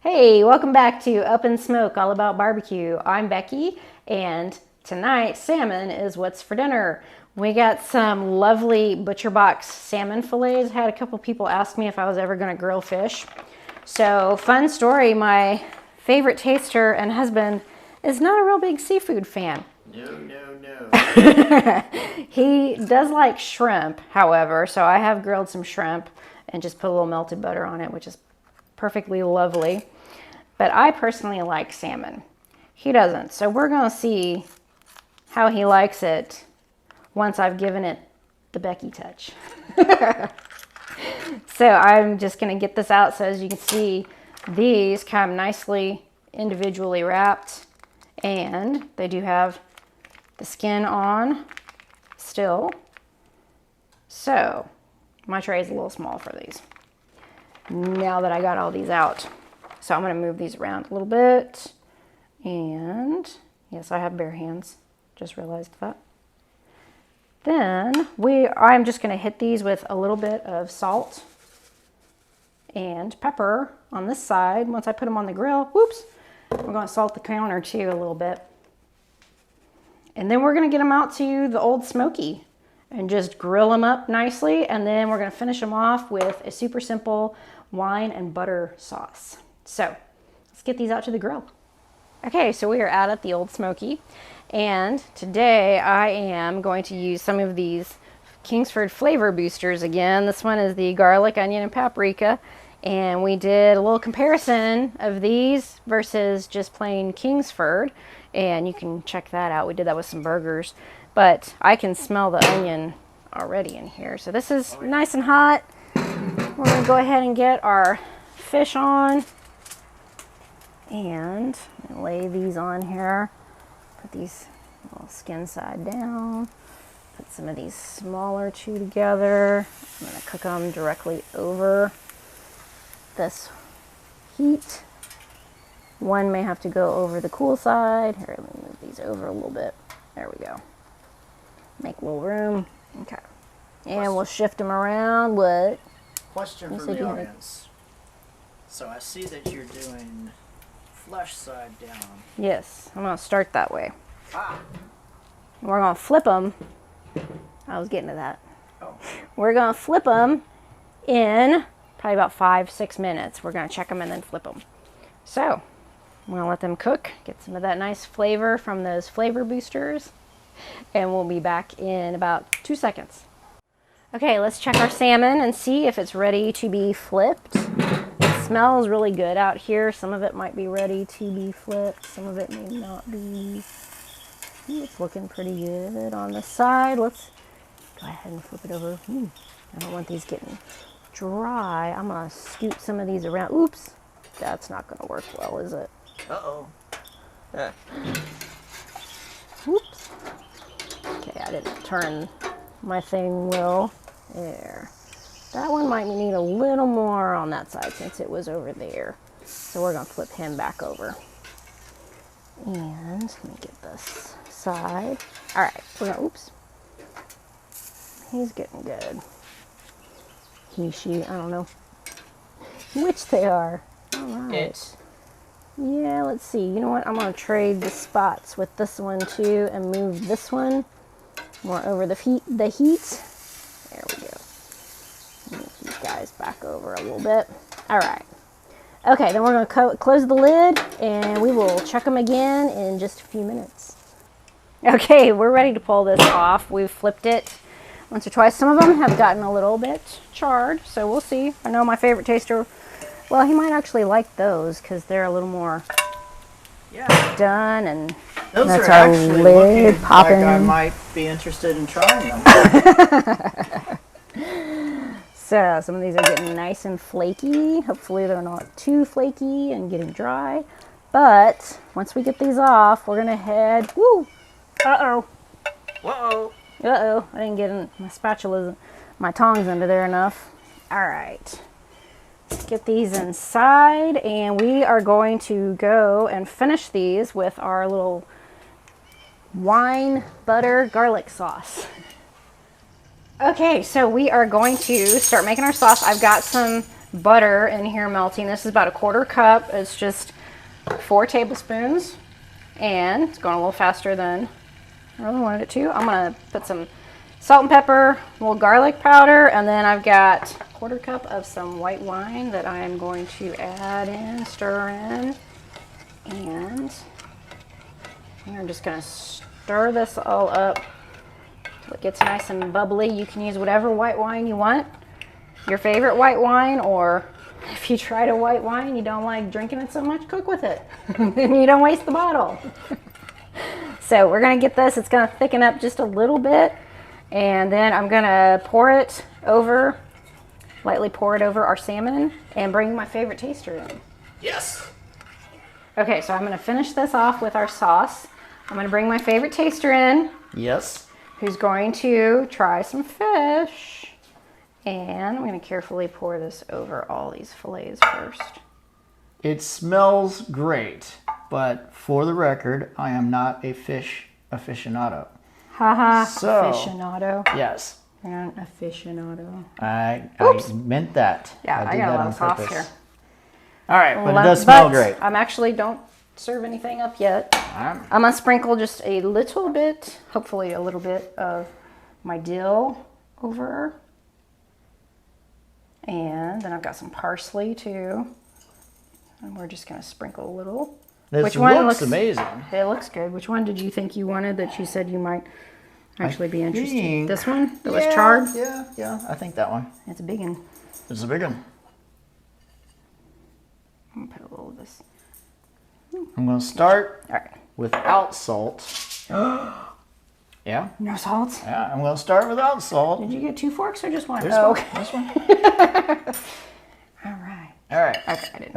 Hey, welcome back to Up and Smoke, all about barbecue. I'm Becky, and tonight salmon is what's for dinner. We got some lovely butcher box salmon fillets. Had a couple people ask me if I was ever going to grill fish. So, fun story, my favorite taster and husband is not a real big seafood fan. No. He does like shrimp, however, so I have grilled some shrimp and just put a little melted butter on it, which is perfectly lovely. But I personally like salmon. He doesn't. So we're going to see how he likes it once I've given it the Becky touch. So I'm just going to get this out. So as you can see, these come nicely individually wrapped. And they do have the skin on still. So my tray is a little small for these. Now that I got all these out. So I'm going to move these around a little bit. And yes, I have bare hands. Just realized that. Then I'm just going to hit these with a little bit of salt and pepper on this side. Once I put them on the grill, whoops, we're going to salt the counter too a little bit. And then we're going to get them out to the Old Smokey and just grill them up nicely. And then we're going to finish them off with a super simple wine and butter sauce. So let's get these out to the grill. Okay, so we are out at the Old Smokey, and today I am going to use some of these Kingsford flavor boosters again. This one is the garlic, onion, and paprika, and we did a little comparison of these versus just plain Kingsford, and you can check that out. We did that with some burgers, but I can smell the onion already in here. So this is nice and hot. We're going to go ahead and get our fish on. And lay these on here. Put these little skin side down. Put some of these smaller two together. I'm going to cook them directly over this heat. One may have to go over the cool side. Here, let me move these over a little bit. There we go. Make a little room. Okay. And we'll shift them around. What? Question from the audience. So I see that you're doing flesh side down. Yes, I'm going to start that way. Ah. We're going to flip them. I was getting to that. Oh. We're going to flip them in probably about 5-6 minutes. We're going to check them and then flip them. So I'm going to let them cook, get some of that nice flavor from those flavor boosters, and we'll be back in about 2 seconds. Okay, let's check our salmon and see if it's ready to be flipped. It smells really good out here. Some of it might be ready to be flipped. Some of it may not be. It's looking pretty good on the side. Let's go ahead and flip it over. I don't want these getting dry. I'm going to scoot some of these around. Oops. That's not going to work well, is it? Uh-oh. Oops. Okay, I didn't turn my thing well. There. That one might need a little more on that side since it was over there. So we're going to flip him back over. And let me get this side. All right. Oops. He's getting good. He, she, I don't know which they are. All right. It's. Yeah, let's see. You know what? I'm going to trade the spots with this one too and move this one more over the heat. There we go. Move these guys back over a little bit. All right. Okay, then we're going to close the lid and we will check them again in just a few minutes. Okay, we're ready to pull this off. We've flipped it once or twice. Some of them have gotten a little bit charred, so we'll see. I know my favorite taster, well, he might actually like those because they're a little more done, and those that's are our actually lid popping. Like I might be interested in trying them. So some of these are getting nice and flaky. Hopefully they're not too flaky and getting dry. But once we get these off, we're gonna head. Woo! Uh-oh. Whoa. Uh-oh. I didn't get my spatula, my tongs under there enough. All right. Let's get these inside, and we are going to go and finish these with our little wine butter garlic sauce. Okay, so we are going to start making our sauce. I've got some butter in here melting. This is about 1/4 cup. It's just 4 tablespoons, and it's going a little faster than I really wanted it to. I'm gonna put some salt and pepper, a little garlic powder, and then I've got 1/4 cup of some white wine that I am going to add in, stir in, and I'm just gonna stir this all up till it gets nice and bubbly. You can use whatever white wine you want, your favorite white wine, or if you tried a white wine and you don't like drinking it so much, cook with it. And you don't waste the bottle. So we're gonna get this, it's gonna thicken up just a little bit, and then I'm gonna lightly pour it over our salmon and bring my favorite taster in. Yes. Okay, so I'm gonna finish this off with our sauce. I'm gonna bring my favorite taster in. Yes. Who's going to try some fish. And I'm gonna carefully pour this over all these fillets first. It smells great, but for the record, I am not a fish aficionado. Haha, So, aficionado. Yes. You're not an aficionado. I Oops. meant that. Yeah, I did got a that lot on of sauce purpose. here. All right, but it does smell great. I'm actually don't serve anything up yet. All right. I'm gonna sprinkle just a little bit, hopefully a little bit of my dill over. And then I've got some parsley too. And we're just gonna sprinkle a little. This looks amazing. It looks good. Which one did you think you wanted that you said you might actually be interested? think- This one that was charred? Yeah, I think that one. It's a big one. It's a big one. I'm gonna put a little of this. I'm going to start All right. without salt. Yeah, No salt? yeah, I'm going to start without salt. Did you get 2 forks or just one? This Oh, one, okay. this one. All right. All right. Okay, I didn't.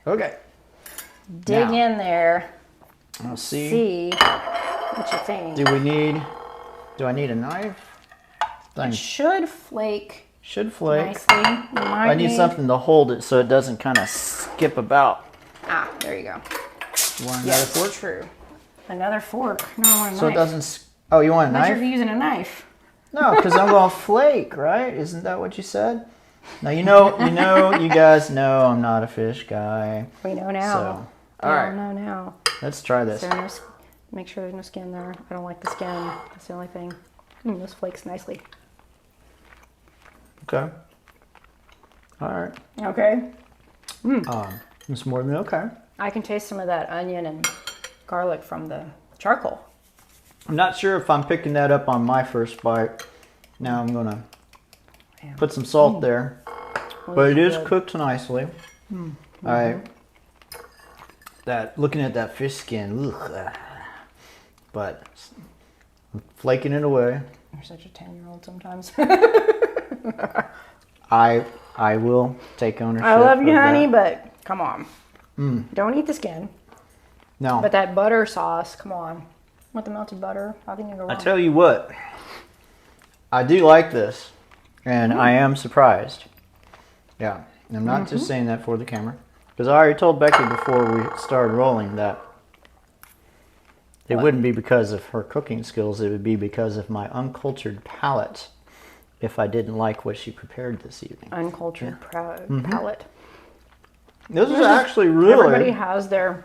Okay. Dig Now, in there. I'll see. See what you think. Do I need a knife? Thing Should flake should flake. nicely. You might I need something to hold it so it doesn't kind of skip about. Ah, there you go. You want another Yes, fork? true. Another fork. No, I want a knife. So it doesn't. Oh, you want a I thought you knife? were using a knife. No, because I'm going to flake, right? Isn't that what you said? Now you guys know I'm not a fish guy. We know now. So, We all right, know now. let's try this. So no, make sure there's no skin there. I don't like the skin. That's the only thing. This flakes nicely. Okay. All right. Okay. It's more than okay. I can taste some of that onion and garlic from the charcoal. I'm not sure if I'm picking that up on my first bite. Now I'm gonna put some salt there, but it is cooked nicely. Looking at that fish skin, but flaking it away. You're such a 10-year-old sometimes. I will take ownership. I love you, of honey, that. but come on. Don't eat the skin. No. But that butter sauce, come on. With the melted butter, how can you go I wrong? tell you what, I do like this, and I am surprised. Yeah, and I'm not just saying that for the camera, because I already told Becky before we started rolling that it wouldn't be because of her cooking skills, it would be because of my uncultured palate if I didn't like what she prepared this evening. Uncultured palate. This is actually really... Everybody has their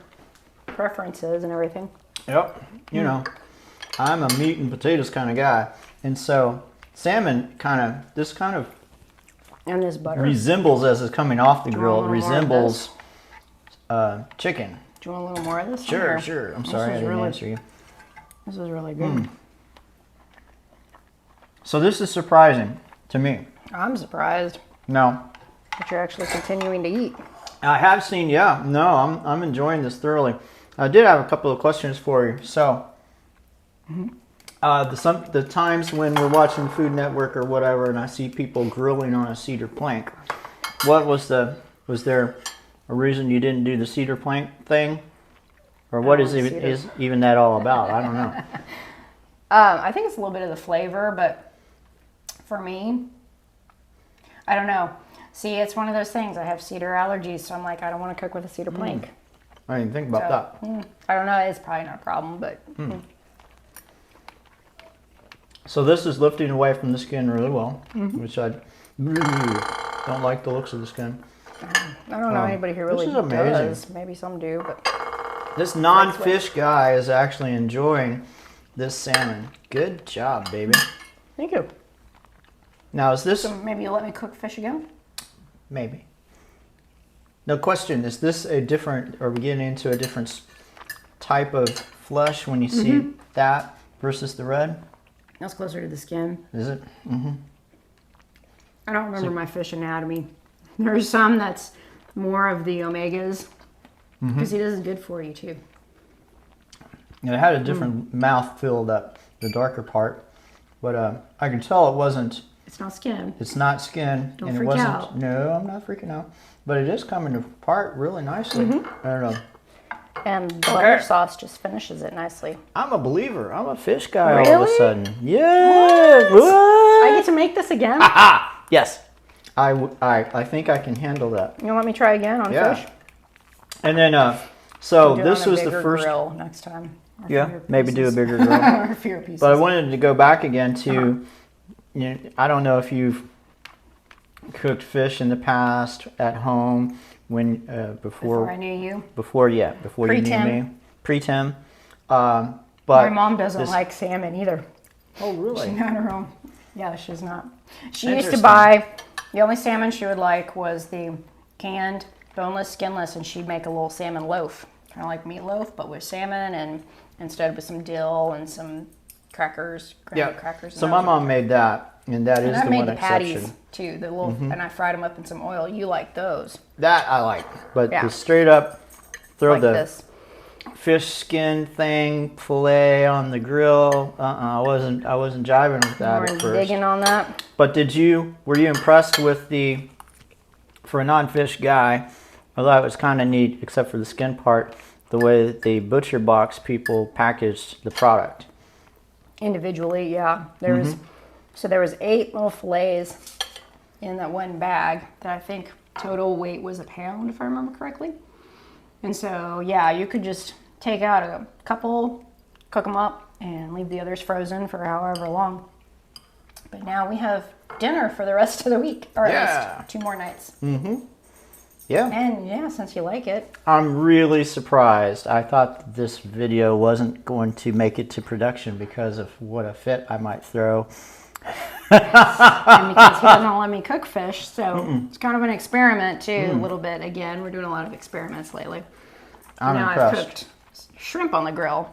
preferences and everything. Yep. You know, I'm a meat and potatoes kind of guy. And so salmon and this butter. resembles, as it's coming off the grill, want a little more of resembles chicken. Do you want a little more of this? Sure, Or- sure. I'm This sorry I is didn't really- answer you. This is really good. So this is surprising to me. I'm surprised No, that you're actually continuing to eat. I have seen, I'm enjoying this thoroughly. I did have a couple of questions for you. So, the times when we're watching Food Network or whatever, and I see people grilling on a cedar plank, was there a reason you didn't do the cedar plank thing, or what is even that all about? I don't know. I think it's a little bit of the flavor, but for me, I don't know. See, it's one of those things. I have cedar allergies, so I'm like, I don't want to cook with a cedar plank. I didn't think about that. I don't know. It's probably not a problem, but So this is lifting away from the skin really well, which don't like the looks of the skin. I don't know anybody who really is amazing. does. Maybe some do, but This non-fish guy is actually enjoying this salmon. Good job, baby. thank you. Now, is this... So maybe you'll let me cook fish again? Maybe. No question, is this a different... Are we getting into a different type of flesh when you see that versus the red? That's closer to the skin. Is it? Mm-hmm. I don't remember my fish anatomy. There's some that's more of the omegas because it is good for you too. And it had a different mouth feel, the darker part, but I can tell it wasn't. It's not skin. It's not skin, Don't and it freak wasn't. out. No, I'm not freaking out. But it is coming apart really nicely. I don't know. And the butter sauce just finishes it nicely. I'm a believer. I'm a fish guy all of a Really? sudden. Yeah. What? I get to make this again? Ah, yes. I think I can handle that. You want me to try again on Yeah. fish? And then, so Do it this on a was the bigger first. grill next time. Or Yeah, fewer maybe do a pieces. bigger grill. Or fewer pieces. But I wanted to go back again to, you know, I don't know if you've cooked fish in the past at home when Before I knew you. before you knew Pre-Tim. me, pre-Tim. My But mom doesn't this- like salmon either. Oh, really? She's not her own. Yeah, she's not. She used to Interesting. buy, the only salmon she would like was the canned, boneless, skinless, and she'd make a little salmon loaf. Kind of like meatloaf, but with salmon and instead with some dill and some crackers, ground crackers. So my mom made that, and that is And I the made one the patties exception. too, the little, and I fried them up in some oil. You like those? That I like, but Yeah. the straight up throw Like the this. fish skin thing, fillet on the grill. I wasn't jiving with that We're at first. digging on that. But were you impressed with for a non-fish guy, I thought it was kind of neat, except for the skin part, the way that the butcher box people packaged the product. Individually, yeah. There was 8 little fillets in that one bag that I think total weight was a pound, if I remember correctly. And so, yeah, you could just take out a couple, cook them up, and leave the others frozen for however long. But now we have dinner for the rest of the week, or at least 2 more nights. Yeah. And yeah, since you like it, I'm really surprised. I thought this video wasn't going to make it to production because of what a fit I might throw. and because he doesn't let me cook fish, so it's kind of an experiment too, a little bit. Again, we're doing a lot of experiments lately. I'm now impressed. I've cooked shrimp on the grill.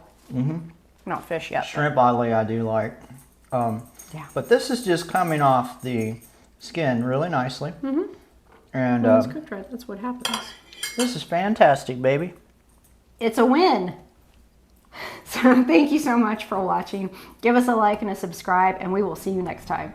Not fish yet. Shrimp, oddly, I do like. Yeah. But this is just coming off the skin really nicely. And Well, it's cooked right. That's what happens. this is fantastic, baby. It's a win. So thank you so much for watching. Give us a like and a subscribe, and we will see you next time.